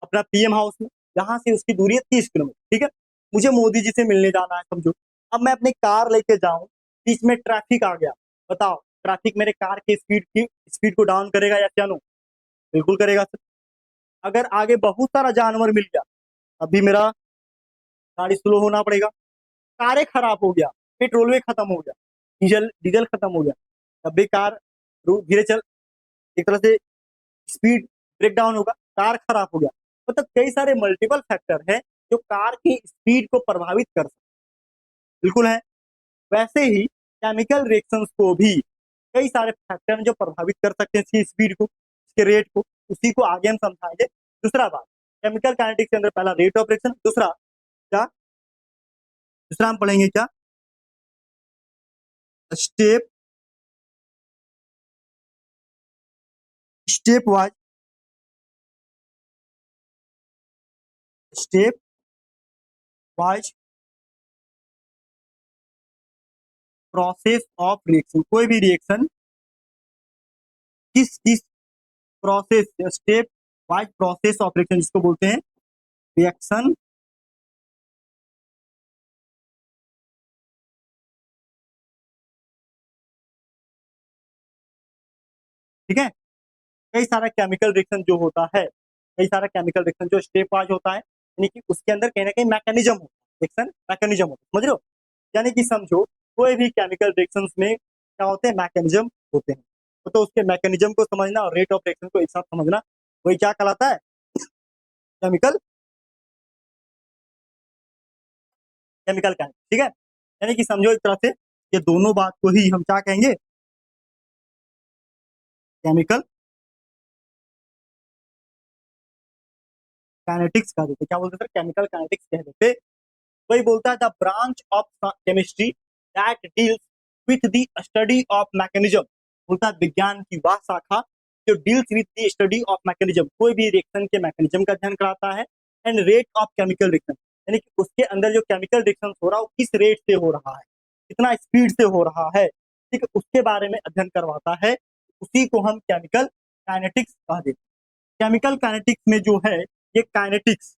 अपना पीएम हाउस में, यहाँ से उसकी दूरी है 30 किलोमीटर। ठीक है, मुझे मोदी जी से मिलने जाना है समझो। अब मैं अपनी कार लेके जाऊं, बीच में ट्रैफिक आ गया, बताओ ट्रैफिक मेरे कार की स्पीड को डाउन करेगा या क्या? नो, बिल्कुल करेगा सर। अगर आगे बहुत सारा जानवर मिल गया, अभी मेरा गाड़ी स्लो होना पड़ेगा। कारें खराब हो गया, पेट्रोल भी खत्म हो गया, डीजल डीजल खत्म हो गया, तब भी कार धीरे चल, एक तरह से स्पीड ब्रेक डाउन होगा, कार खराब हो गया। मतलब कई सारे मल्टीपल फैक्टर है जो कार की स्पीड को प्रभावित कर सकते, बिल्कुल है। वैसे ही केमिकल रिएक्शंस को भी कई सारे फैक्टर जो प्रभावित कर सकते हैं इसकी स्पीड को, इसके रेट को, उसी को आगे हम समझाएंगे। दूसरा बात, केमिकल काइनेटिक्स के अंदर पहला रेट ऑफ रिएक्शन, दूसरा क्या, दूसरा हम पढ़ेंगे क्या? Step step wise, step wise process of reaction. कोई भी रिएक्शन किस किस process, step wise process of reaction जिसको बोलते हैं रिएक्शन, ठीक है। कई सारा केमिकल रिएक्शन जो होता है, कई सारा केमिकल रिएक्शन जो स्टेप वाइज होता है, यानी कि उसके अंदर कहीं ना कहीं मैकेनिज्म होता है, रिएक्शन मैकेनिज्म होता है, समझ रहे हो? यानी कि समझो कोई भी केमिकल रिएक्शंस में क्या होते हैं, मैकेनिज्म होते हैं। तो उसके मैकेनिज्म को समझना और रेट ऑफ रिएक्शन को एक साथ समझना, वही क्या कहलाता है? Chemical chemical kinetics. ठीक है, यानी कि समझो एक तरह से ये दोनों बात को ही हम क्या कहेंगे, केमिकल काइनेटिक्स कह देते। क्या बोलते सर? केमिकल काइनेटिक्स कह देते। वही बोलता है the branch of chemistry that deals with the study of mechanism, बोलता है विज्ञान की वह शाखा जो deals with the study of mechanism, कोई भी रिएक्शन के मैकेनिज्म का अध्ययन कराता है। And rate of chemical reaction, यानी कि उसके अंदर जो केमिकल रिएक्शन हो रहा है वो किस रेट से हो रहा है, कितना स्पीड से हो रहा है, ठीक है, उसके बारे में अध्ययन करवाता है। उसी को हम केमिकल काइनेटिक्स कह देते हैं। केमिकल काइनेटिक्स में जो है ये काइनेटिक्स,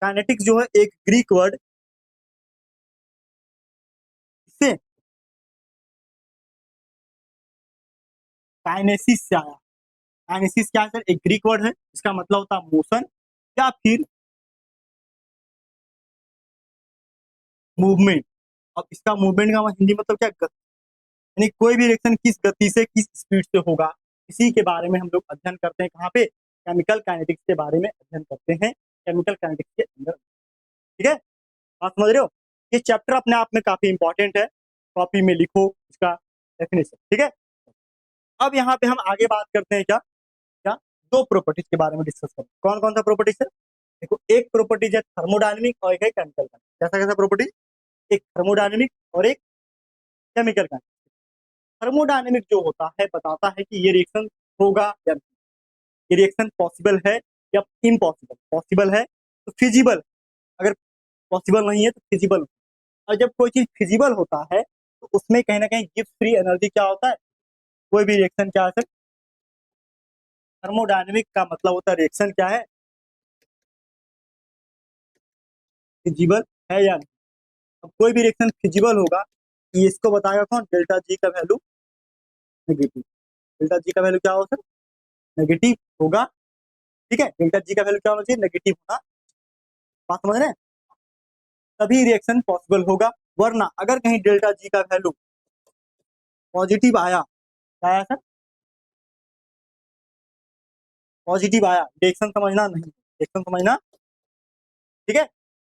काइनेटिक्स जो है एक ग्रीक वर्ड से काइनेसिस से आया। काइनेसिस क्या है सर? एक ग्रीक वर्ड है, इसका मतलब होता है मोशन या फिर मूवमेंट। अब इसका मूवमेंट का हिंदी मतलब क्या? गति, यानी कोई भी रिएक्शन किस गति से किस स्पीड से होगा, इसी के बारे में हम लोग अध्ययन करते हैं। कहाँ पे? केमिकल काइनेटिक्स के बारे में अध्ययन करते हैं, केमिकल काइनेटिक्स के अंदर। ठीक है, आप समझ रहे हो? ये चैप्टर अपने आप में काफी इंपॉर्टेंट है, कॉपी में लिखो इसका डेफिनेशन। ठीक है, अब यहाँ पे हम आगे बात करते हैं क्या, क्या दो प्रॉपर्टीज के बारे में डिस्कस करें। कौन कौन सा प्रॉपर्टीज है? देखो एक प्रॉपर्टीज है थर्मोडायनेमिक और एक है केमिकल का। कैसा कैसा प्रॉपर्टी? एक थर्मोडायनेमिक और एक केमिकल का। थर्मोडायनेमिक जो होता है बताता है कि ये रिएक्शन होगा या नहीं, ये रिएक्शन पॉसिबल है या इम्पॉसिबल। पॉसिबल है तो फिजिबल, अगर पॉसिबल नहीं है तो फिजिबल। और जब कोई चीज फिजिबल होता है तो उसमें कहीं ना कहीं गिब्स फ्री एनर्जी क्या होता है, कोई भी रिएक्शन क्या है सर, थर्मोडायनेमिक का मतलब होता है रिएक्शन क्या है, फिजिबल है या नहीं। अब कोई भी रिएक्शन फिजिबल होगा, ये इसको बताएगा कौन, डेल्टा जी का वैल्यू नेगेटिव। डेल्टा जी का वैल्यू क्या होगा सर, नेगेटिव होगा। ठीक है, डेल्टा जी का वैल्यू क्या होना चाहिए, नेगेटिव होना। बात समझ रहे हैं, तभी रिएक्शन पॉसिबल होगा। वरना अगर कहीं डेल्टा जी का वैल्यू पॉजिटिव आया, क्या आया सर, पॉजिटिव आया, रिएक्शन समझना नहीं, रिएक्शन समझना। ठीक है,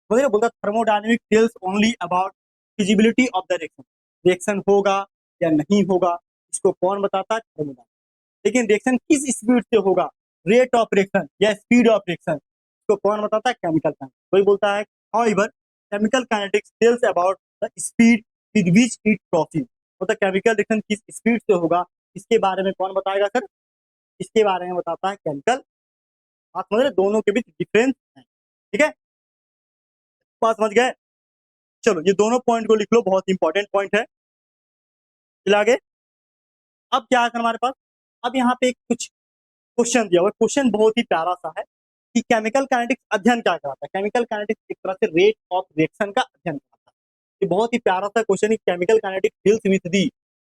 मुझे बोलता thermodynamic tells only about feasibility of the reaction, reaction होगा या नहीं होगा इसको कौन बताता है, थर्मोडायनेमिक। लेकिन रिएक्शन किस स्पीड से होगा, रेट ऑफ रिएक्शन या स्पीड ऑफ रिएक्शन, इसको कौन बताता है, केमिकल काइनेटिक्स। कोई बोलता है however chemical kinetics tells about the speed with which it proceed, मतलब केमिकल रिएक्शन किस स्पीड से होगा इसके बारे में कौन बताएगा सर, इसके बारे में बताता है केमिकल। बात समझ रहे, दोनों के बीच डिफरेंस है। ठीक है, बात समझ गए। चलो ये दोनों पॉइंट को लिख लो, बहुत इंपॉर्टेंट पॉइंट है। चलिए आगे। अब क्या है सर हमारे पास, अब यहाँ पे कुछ क्वेश्चन दिया हुआ है। क्वेश्चन बहुत ही प्यारा सा है कि केमिकल काइनेटिक्स अध्ययन क्या कराता है। केमिकल काइनेटिक्स एक तरह से रेट ऑफ रिएक्शन का अध्ययन कराता है। ये बहुत ही प्यारा सा क्वेश्चन है, chemical kinetics deals with the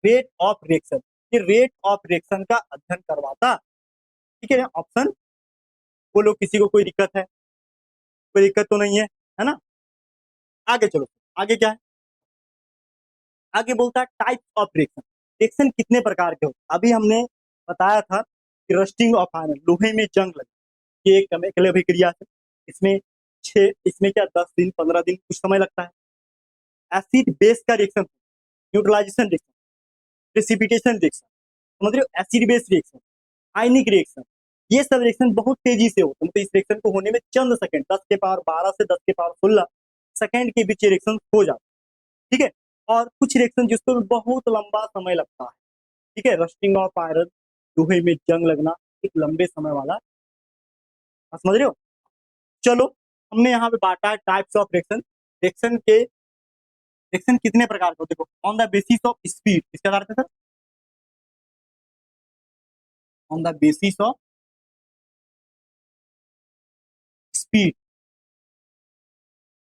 rate of reaction. ये रेट ऑफ रिएक्शन का अध्ययन करवाता। ठीक है, ऑप्शन बोलो किसी को कोई दिक्कत है, कोई दिक्कत तो नहीं है ना। आगे चलो, आगे क्या है, आगे बोलता है टाइप्स ऑफ रिएक्शन। रिएक्शन कितने प्रकार के होते हैं, अभी हमने बताया था कि रस्टिंग ऑफ आयरन, लोहे में जंग लगे, ये एक केमिकल अभिक्रिया है। इसमें इसमें क्या 10 दिन 15 दिन कुछ समय लगता है। एसिड बेस का reaction, neutralisation reaction, precipitation reaction, समझ रहे हो, acid base reaction, ionic reaction, ये सब रिएक्शन बहुत तेजी से होते हैं। तो इस रिएक्शन को होने में चंद सेकंड, 10 के पावर 12 से 10 के पावर 16 सेकंड के बीच रिएक्शन हो जाते हैं। ठीक है, और कुछ रिएक्शन जिसको बहुत लंबा समय लगता है। ठीक है, रस्टिंग ऑफ आयरन, लोहे में जंग लगना, एक लंबे समय वाला, समझ रहे हो। चलो, हमने यहाँ पे बांटा है टाइप्स ऑफ रिएक्शन। रिएक्शन कितने प्रकार के होते हैं, देखो, on the basis of speed, किसके आधार पे sir, on the basis of speed.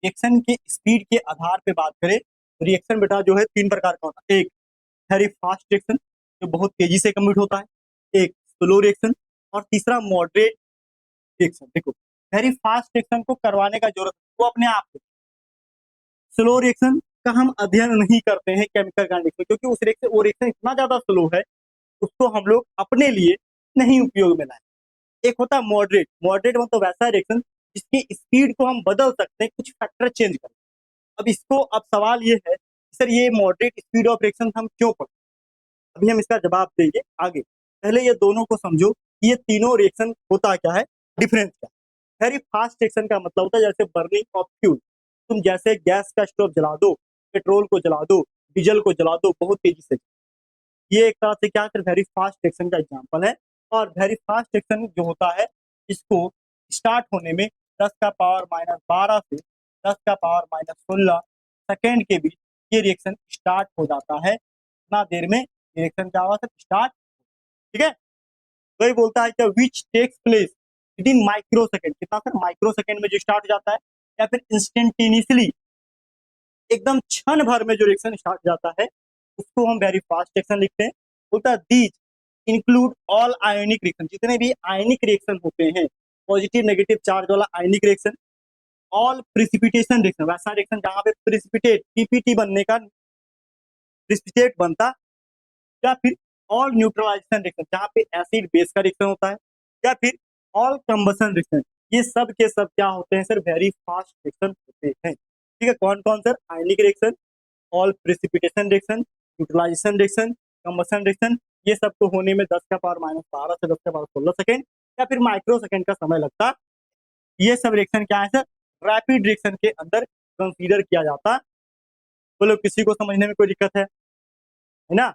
Reaction के स्पीड के आधार पे बात करें तो रिएक्शन बेटा जो है 3 प्रकार का होता है। एक वेरी फास्ट रिएक्शन जो बहुत तेजी से कम्प्लीट होता है, एक स्लो रिएक्शन, और तीसरा मॉडरेट रिएक्शन। देखो, वेरी फास्ट रिएक्शन को करवाने का जरूरत वो अपने आप को, स्लो रिएक्शन का हम अध्ययन नहीं करते हैं केमिकल काइनेटिक्स में, क्योंकि उस रिएक्शन वो रिएक्शन इतना ज्यादा स्लो है, उसको हम लोग अपने लिए नहीं उपयोग में लाए। एक होता है मॉडरेट, मॉडरेट मतलब वैसा रिएक्शन जिसकी स्पीड को हम बदल सकते हैं, कुछ फैक्टर चेंज कर। अब इसको, अब सवाल ये है सर ये मॉडरेट स्पीड ऑफ रिएक्शन हम क्यों पढ़ते, अभी हम इसका जवाब देंगे आगे। पहले ये दोनों को समझो कि ये तीनों रिएक्शन होता क्या है, डिफरेंस क्या है। वेरी फास्ट रिएक्शन का मतलब होता है जैसे बर्निंग ऑफ फ्यूल, तुम जैसे गैस का स्टोव जला दो, पेट्रोल को जला दो, डीजल को जला दो बहुत तेजी से, ये एक तरह से क्या है, वेरी फास्ट रिएक्शन का एग्जाम्पल है। और वेरी फास्ट रिएक्शन जो होता है इसको स्टार्ट होने में 10 का पावर -12 से 10 का पावर -16 सेकेंड के बीच ये रिएक्शन स्टार्ट हो जाता है। इतना देर में रिएक्शन क्या हुआ सर, स्टार्ट। ठीक है, वही बोलता है कि which takes place within microsecond, कितना सर, माइक्रो सेकेंड में जो स्टार्ट हो जाता है, या फिर इंस्टेंटेनियसली एकदम क्षण भर में जो रिएक्शन स्टार्ट हो जाता है उसको हम वेरी फास्ट रिएक्शन लिखते हैं। बोलता है these include all ionic reaction, जितने भी आयनिक रिएक्शन होते हैं, पॉजिटिव नेगेटिव चार्ज वाला आयनिक रिएक्शन, ऑल प्रिसिपिटेशन रिएक्शन, वैसा रिएक्शन जहां पे प्रिसिपिटेट पीपीटी बनने का प्रिसिपिटेट बनता, या फिर ऑल न्यूट्रलाइजेशन रिएक्शन जहां पे एसिड बेस का रिएक्शन होता है, या फिर ऑल कंबसन रिएक्शन, ये सब के सब क्या होते हैं सर, वेरी फास्ट रिएक्शन होते हैं। ठीक है, कौन कौन sir, ionic reaction, all precipitation reaction, neutralisation reaction, combustion reaction, ये सब को होने में 10 का पावर -12 से 10 का पावर 16 सेकेंड या फिर माइक्रो सेकेंड का समय लगता। ये सब रिएक्शन क्या है सर, रैपिड रिएक्शन के अंदर कंसीडर किया जाता। बोलो किसी को समझने में कोई दिक्कत है ना,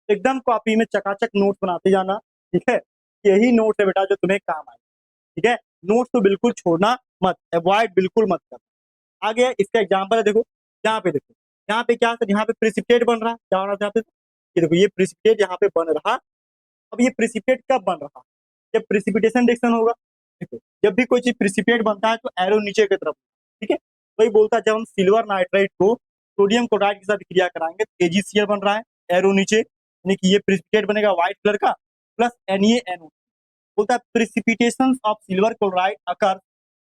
एकदम कॉपी में चकाचक नोट्स बनाते जाना। ठीक है, यही नोट्स है बेटा जो तुम्हें काम आए, ठीक है। नोट्स तो बिल्कुल छोड़ना मत, अवॉइड बिल्कुल मत करना। आगे इसका एग्जाम्पल है, देखो यहाँ पे, देखो यहाँ पे क्या है, यहाँ पे प्रिसिपिटेट बन रहा है, क्या हो रहा है यहाँ पे, ये देखो ये प्रिसिपिटेट यहाँ पे बन रहा। अब ये प्रिसिपिटेट कब बन रहा, जब प्रिसिपिटेशन रिएक्शन होगा। देखो जब भी कोई चीज प्रिसिपिटेट बनता है तो एरो नीचे की तरफ, ठीक है। वही बोलता है जब हम सिल्वर नाइट्राइड को सोडियम क्लोराइड के साथ क्रिया कराएंगे तो AgCl बन रहा है, एरो नीचे, यानी कि ये प्रिसिपिटेट बनेगा व्हाइट कलर का, प्लस NaNO। बोलता है precipitation of silver chloride occur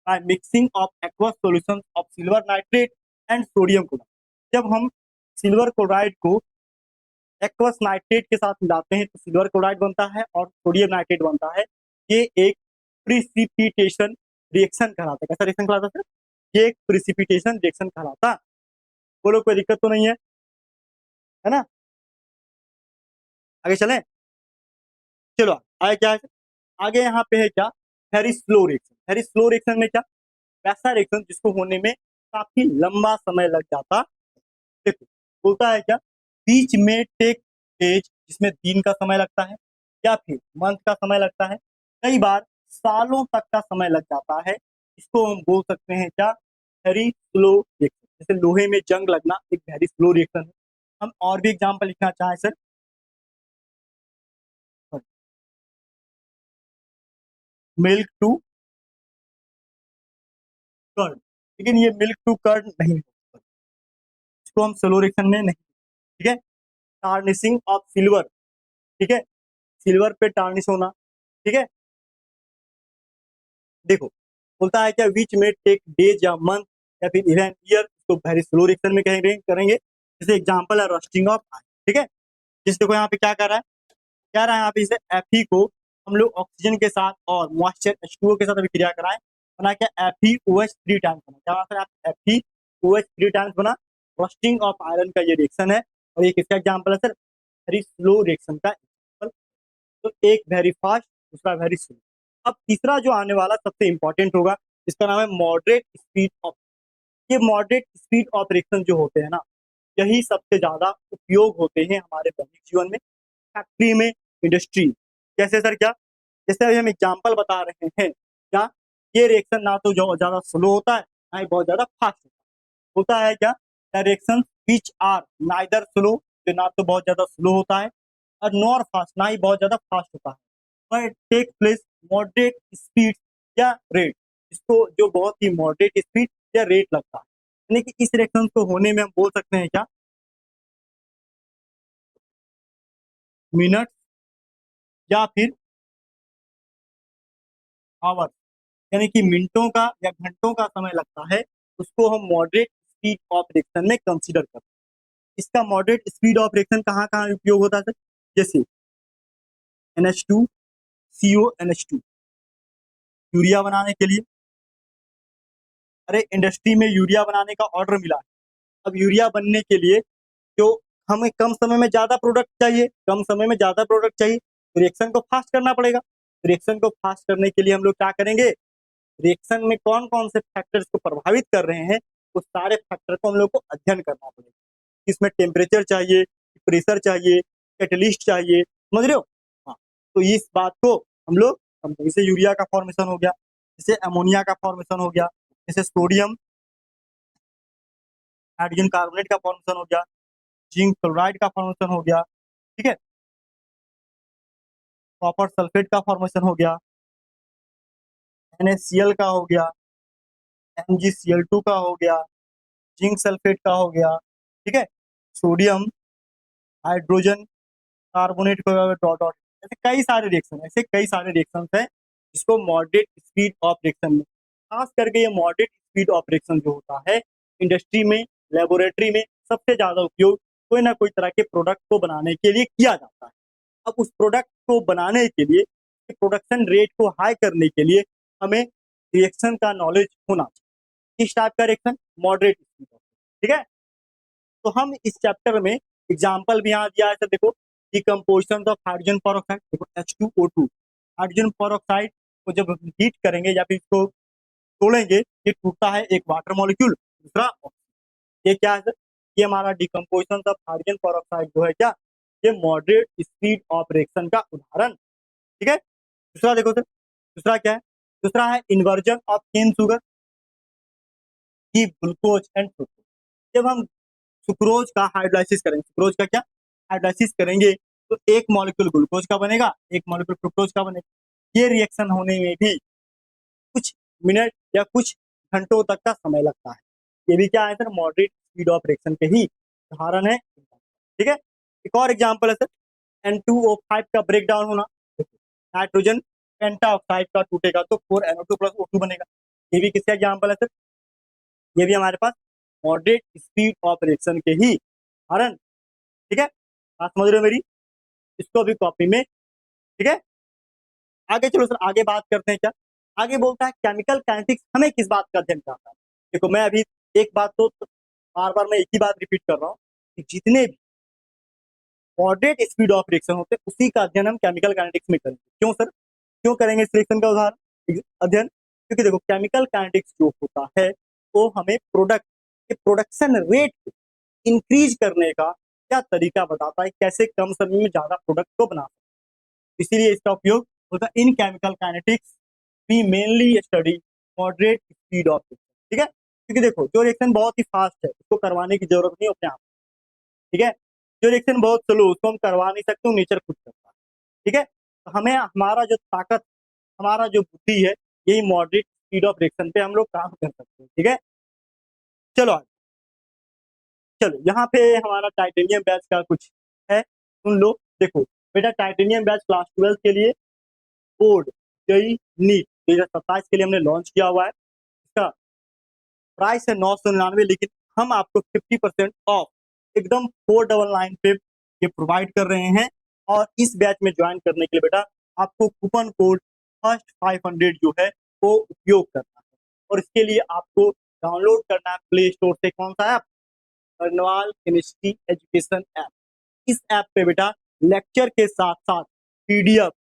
by mixing of aqueous solutions of silver nitrate and sodium chloride. जब हम सिल्वर क्लोराइड को एक्वस नाइट्रेट के साथ मिलाते हैं तो सिल्वर क्लोराइड बनता है और सोडियम नाइट्रेट बनता है। ये एक प्रिसिपिटेशन रिएक्शन कहलाता है। कैसा रिएक्शन कहलाता है? ये एक प्रिसिपिटेशन रिएक्शन कहलाता। बोलो कोई दिक्कत तो नहीं है ना? आगे चलें, चलो आगे क्या है, आगे यहाँ पे है क्या, very slow reaction. Very slow reaction में क्या, वैसा रिएक्शन जिसको होने में काफी लंबा समय लग जाता। देखो बोलता है क्या, बीच में टेक डेज, जिसमें दिन का समय लगता है या फिर मंथ का समय लगता है, कई बार सालों तक का समय लग जाता है। इसको हम बोल सकते हैं क्या, वेरी स्लो रिएक्शन। जैसे लोहे में जंग लगना एक वेरी स्लो रिएक्शन है। हम और भी एग्जांपल लिखना चाहें सर, मिल्क टू कर्ड, लेकिन ये मिल्क टू कर्ड नहीं है, इसको हम स्लो रिएक्शन में नहीं, ठीक है। टार्निशिंग ऑफ सिल्वर, ठीक है, सिल्वर पे टार्निश होना, ठीक है। देखो बोलता है क्या, विच में टेक डेज या मंथ या फिर इवन ईयर, इसको वेरी स्लो रिएक्शन में करेंगे। जैसे एग्जांपल है रस्टिंग ऑफ आयरन, ठीक है। जिस देखो यहाँ पे क्या कर रहा है, क्या रहा है यहाँ पे, इसे Fe को हम लोग ऑक्सीजन के साथ और मॉइस्चर H2O के साथ अभी क्रिया कराएं, बना क्या FeOH 3 टाइम्स बना, क्या बात है, FeOH 3 टाइम्स बना। रस्टिंग ऑफ आयरन का ये रिएक्शन है और ये किसका एग्जाम्पल है सर, वेरी स्लो रिएक्शन का एग्जाम्पल। तो एक वेरी फास्ट, दूसरा वेरी स्लो। अब तीसरा जो आने वाला सबसे इंपॉर्टेंट होगा, इसका नाम है मॉडरेट स्पीड ऑफ। ये मॉडरेट स्पीड ऑफ रिएक्शन जो होते हैं ना, यही सबसे ज्यादा उपयोग होते हैं हमारे दैनिक जीवन में, फैक्ट्री में, इंडस्ट्री। जैसे सर क्या, जैसे अभी हम एग्जाम्पल बता रहे हैं क्या, ये रिएक्शन ना तो जो ज्यादा स्लो होता है ना ही बहुत ज्यादा फास्ट होता है क्या, reaction which are neither slow, जो ना तो बहुत ज्यादा स्लो होता है और नॉर फास्ट, ना ही बहुत ज्यादा फास्ट होता है, but take place moderate speed या रेट, इसको जो बहुत ही मॉडरेट स्पीड या रेट लगता है। यानी कि इस रिएक्शन को होने में हम बोल सकते हैं क्या, मिनट या फिर आवर, यानी कि मिनटों का या घंटों का समय लगता है, उसको हम मॉडरेट स्पीड ऑफ रिएक्शन में कंसीडर करते हैं। इसका मॉडरेट स्पीड ऑफ रिएक्शन कहाँ कहाँ उपयोग होता है, जैसे NH2CO NH2 यूरिया बनाने के लिए। अरे इंडस्ट्री में यूरिया बनाने का ऑर्डर मिला है, अब यूरिया बनने के लिए जो हमें कम समय में ज्यादा प्रोडक्ट चाहिए, कम समय में ज्यादा प्रोडक्ट चाहिए, रिएक्शन को फास्ट करना पड़ेगा। रिएक्शन को फास्ट करने के लिए हम लोग क्या करेंगे, रिएक्शन में कौन कौन से फैक्टर्स को प्रभावित कर रहे हैं, उस सारे फैक्टर को हम लोग को अध्ययन करना पड़ेगा। इसमें टेम्परेचर चाहिए, प्रेशर चाहिए, कैटलिस्ट चाहिए, समझ रहे हो। हाँ, तो इस बात को हम लोग जैसे यूरिया का फॉर्मेशन हो गया, जैसे अमोनिया का फॉर्मेशन हो गया, जैसे सोडियम हाइड्रोजन कार्बोनेट का फॉर्मेशन हो गया, जिंक क्लोराइड का फॉर्मेशन हो गया, ठीक है, कॉपर सल्फेट का फॉर्मेशन हो गया, NaCl का हो गया, MgCl2 का हो गया, जिंक सल्फेट का हो गया, ठीक है, सोडियम हाइड्रोजन कार्बोनेट का डॉट डॉट, ऐसे कई सारे रिएक्शन, ऐसे कई सारे रिएक्शन हैं जिसको मॉडरेट स्पीड ऑफ रिएक्शन में, खास करके ये मॉडरेट स्पीड ऑफ रिएक्शन जो होता है इंडस्ट्री में, लेबोरेटरी में सबसे ज्यादा उपयोग कोई ना कोई तरह के प्रोडक्ट को बनाने के लिए किया जाता है। अब उस प्रोडक्ट को बनाने के लिए, प्रोडक्शन रेट को हाई करने के लिए हमें रिएक्शन का नॉलेज होना चाहिए। किस टाइप का रिएक्शन, मॉडरेट स्पीड ऑफ, ठीक है। तो हम इस चैप्टर में एग्जाम्पल भी यहाँ दिया है, देखो डिकम्पोजिशन ऑफ हाइड्रोजन पेरोक्साइड, देखो H2O2, हाइड्रोजन पेरोक्साइड को जब हीट करेंगे या फिर इसको तोड़ेंगे, ये टूटता है, एक वाटर मॉलिक्यूल, दूसरा ऑक्सीजन। ये क्या है सर, ये हमारा डिकम्पोजिशन ऑफ हाइड्रोजन पेरोक्साइड जो है क्या, ये मॉडरेट स्पीड ऑफ रिएक्शन का उदाहरण, ठीक है। दूसरा देखो सर, दूसरा क्या है, दूसरा है इन्वर्जन ऑफ केन शुगर की ग्लूकोज एंड फ्रुक्टोज। जब हम सुक्रोज का हाइड्रोलाइसिस करेंगे, सुक्रोज का क्या हाइड्रोलाइसिस करेंगे, तो एक मॉलिक्यूल ग्लूकोज का बनेगा, एक मॉलिक्यूल फ्रुक्टोज का बनेगा। ये रिएक्शन होने में भी कुछ मिनट या कुछ घंटों तक का समय लगता है। ये भी क्या है sir, moderate speed of reaction के ही उदाहरण है। ठीक है, एक और एग्जांपल है सर, N2O5 का ब्रेक डाउन होना, नाइट्रोजन पेंटाऑक्साइड का टूटेगा तो 4NO2 प्लस O2 बनेगा। ये भी किसका एग्जांपल है सर, ये भी हमारे पास मॉडरेट स्पीड ऑफ रिएक्शन के ही उदाहरण। ठीक है, बात समझ रहे हो मेरी, इसको भी कॉपी में। ठीक है, आगे चलो सर, आगे बात करते हैं क्या, आगे बोलता है केमिकल काइनेटिक्स हमें किस बात का अध्ययन करता है। देखो मैं अभी एक बात तो बार बार मैं एक ही बात रिपीट कर रहा हूँ कि जितने भी मॉडरेट स्पीड ऑफ रिएक्शन होते हैं उसी का अध्ययन हम केमिकल काइनेटिक्स में करेंगे। क्यों सर, क्यों करेंगे इस रिएक्शन का उदाहरण अध्ययन, क्योंकि देखो केमिकल काइनेटिक्स जो होता है वो हमें प्रोडक्ट के प्रोडक्शन रेट को इंक्रीज करने का क्या तरीका बताता है, कैसे कम समय में ज्यादा प्रोडक्ट को बना सकते हैं। इसीलिए इसका उपयोग होता है in chemical kinetics we mainly study moderate speed of reaction. ठीक है, क्योंकि देखो जो रिएक्शन बहुत ही फास्ट है उसको करवाने की जरूरत नहीं अपने आप। ठीक है, जो रिएक्शन बहुत स्लो उसको हम करवा नहीं सकते, नेचर खुद करता है। ठीक है, तो हमें हमारा जो ताकत, हमारा जो बुद्धि है, यही मॉडरेट स्पीड ऑफ रिएक्शन पे हम लोग काम कर सकते हैं। ठीक है, चलो आगे। चलो यहाँ पे हमारा टाइटेनियम बैच का कुछ है, सुन लो। देखो बेटा, टाइटेनियम बैच क्लास 12 के लिए बोर्ड जेई नीट 2027 के लिए हमने लॉन्च किया हुआ है। इसका प्राइस है 999, लेकिन हम आपको 50% ऑफ एकदम 499 पे ये प्रोवाइड कर रहे हैं। और इस बैच में ज्वाइन करने के लिए बेटा आपको कूपन कोड फर्स्ट 500 जो है वो उपयोग करना है। और इसके लिए आपको डाउनलोड करना है प्ले स्टोर से कौन सा app, Barnwal chemistry education app. इस ऐप पे बेटा लेक्चर के साथ साथ पीडीएफ,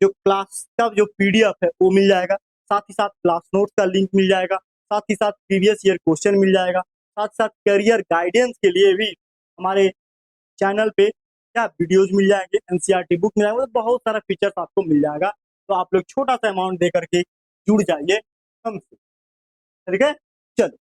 जो क्लास का जो पीडीएफ है वो मिल जाएगा, साथ ही साथ क्लास नोट्स का लिंक मिल जाएगा, साथ ही साथ प्रीवियस ईयर क्वेश्चन मिल जाएगा, साथ साथ करियर गाइडेंस के लिए भी हमारे चैनल पे क्या वीडियोज मिल जाएंगे, एनसीईआरटी बुक मिल जाएगा, मतलब बहुत सारा फीचर्स आपको मिल जाएगा। तो आप लोग छोटा सा अमाउंट दे करके जुड़ जाइए हमसे। ठीक है, चलो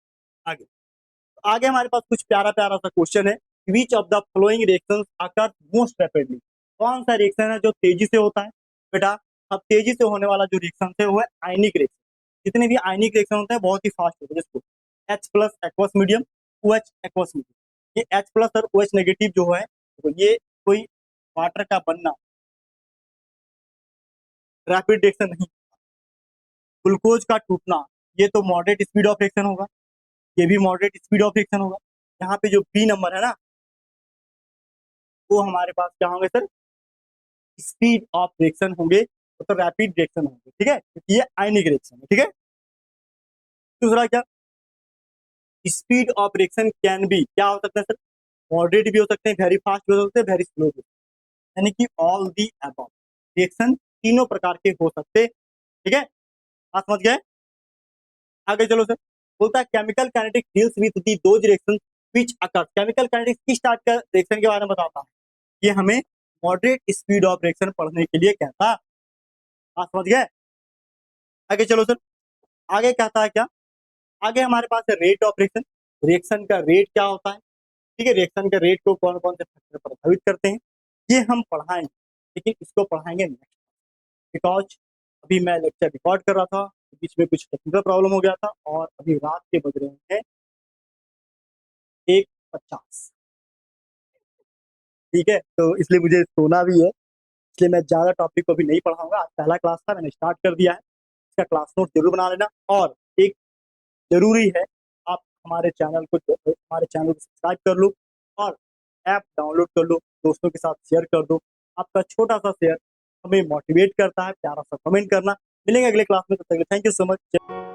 आगे। तो आगे हमारे पास कुछ प्यारा प्यारा सा क्वेश्चन है, which of the following reactions occur most rapidly, कौन सा रिएक्शन है जो तेजी से होता है। बेटा अब तेजी से होने वाला जो रिएक्शन है वो है आयनिक रिएक्शन। जितने भी आयनिक रिएक्शन होते हैं बहुत ही फास्ट होते हैं, जिसको H plus aqueous medium, OH aqueous medium. ये H प्लस और OH नेगेटिव जो है, तो ये कोई वाटर का बनना रैपिड रिएक्शन नहीं। ग्लूकोज का टूटना ये तो मॉडरेट स्पीड ऑफ रिएक्शन होगा, ये भी मॉडरेट स्पीड ऑफ रिएक्शन होगा। यहाँ पे जो बी नंबर है ना, वो हमारे पास क्या होंगे सर, स्पीड ऑफ रिएक्शन होंगे, तो रैपिड रिएक्शन होंगे। ठीक है, क्योंकि ये आयनिक रिएक्शन है। ठीक है, दूसरा क्या, speed of reaction can be, क्या हो सकता है सर, मॉडरेट भी हो सकते हैं, वेरी फास्ट भी हो सकते हैं, वेरी स्लो भी, यानी कि ऑल दी अबव रिएक्शन तीनों प्रकार के हो सकते हैं। ठीक है, बात समझ गए। आगे चलो सर, बोलता है chemical kinetics deals with the those reaction which occur, chemical kinetics किस टाइप का रिएक्शन के बारे में बताता है, ये हमें मॉडरेट स्पीड ऑफ रिएक्शन पढ़ने के लिए कहता है। बात समझ गए। आगे चलो सर, आगे कहता है क्या, आगे हमारे पास है रेट ऑफ रिएक्शन, रिएक्शन का रेट क्या होता है। ठीक है, रिएक्शन के रेट को कौन कौन से फैक्टर प्रभावित करते हैं, ये हम पढ़ाएंगे, लेकिन इसको पढ़ाएंगे नेक्स्ट, बिकॉज अभी मैं लेक्चर रिकॉर्ड कर रहा था, बीच में कुछ टेक्निकल प्रॉब्लम हो गया था, और अभी रात के बज रहे हैं 1:50। ठीक है, तो इसलिए मुझे सोना भी है, इसलिए मैं ज्यादा टॉपिक को भी नहीं पढ़ाऊंगा। आज पहला क्लास था, मैंने स्टार्ट कर दिया है, इसका क्लास नोट जरूर बना लेना। और एक जरूरी है, आप हमारे चैनल को सब्सक्राइब कर लो और ऐप डाउनलोड कर लो, दोस्तों के साथ शेयर कर दो। आपका छोटा सा शेयर हमें मोटिवेट करता है, प्यारा सा कमेंट करना। मिलेंगे अगले क्लास में, तब तक थैंक यू सो मच।